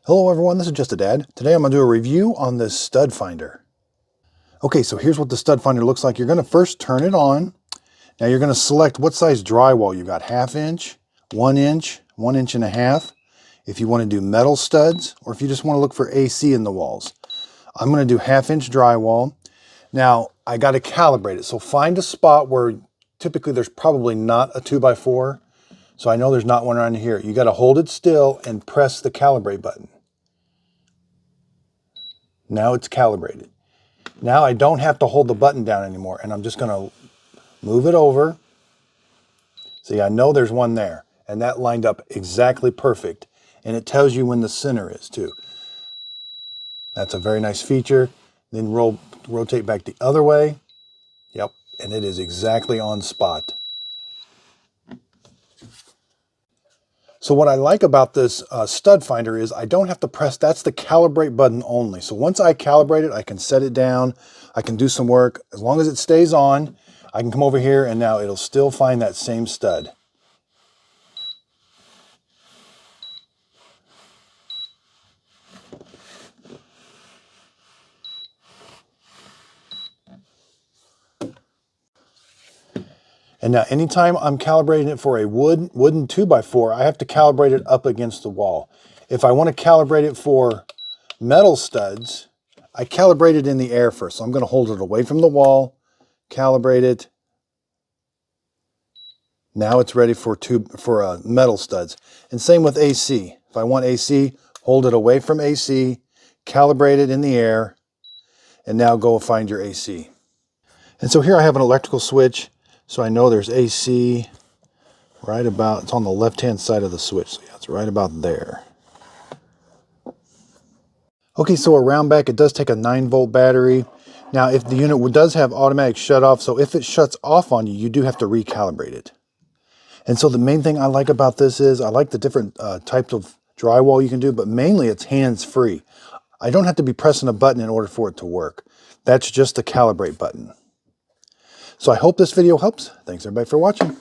Hello everyone, this is Just a Dad. Today I'm going to do a review on this stud finder. Okay, so here's what the stud finder looks like. You're going to first turn it on. Now you're going to select what size drywall you've got, 1/2 inch, 1 inch, 1 1/2 inches. If you want to do metal studs, or if you just want to look for AC in the walls. I'm going to do 1/2 inch drywall. Now I got to calibrate it. So find a spot where typically there's probably not a 2x4. So I know there's not one around here. You got to hold it still and press the calibrate button. Now it's calibrated. Now I don't have to hold the button down anymore, and I'm just going to move it over. See, I know there's one there, and that lined up exactly perfect. And it tells you when the center is too. That's a very nice feature. Then rotate back the other way. Yep, and it is exactly on spot. So what I like about this stud finder is I don't have to press, that's the calibrate button only. So once I calibrate it, I can set it down, I can do some work. As long as it stays on, I can come over here and now it'll still find that same stud. And now anytime I'm calibrating it for a wooden 2x4, I have to calibrate it up against the wall. If I want to calibrate it for metal studs, I calibrate it in the air first. So I'm going to hold it away from the wall, calibrate it. Now it's ready for metal studs. And same with AC. If I want AC, hold it away from AC, calibrate it in the air, and now go find your AC. And so here I have an electrical switch. So I know there's AC right about, it's on the left-hand side of the switch. So yeah, it's right about there. Okay, so around back, it does take a 9-volt battery. Now, if the unit does have automatic shut off, so if it shuts off on you, you do have to recalibrate it. And so the main thing I like about this is I like the different types of drywall you can do, but mainly it's hands-free. I don't have to be pressing a button in order for it to work. That's just the calibrate button. So I hope this video helps. Thanks everybody for watching.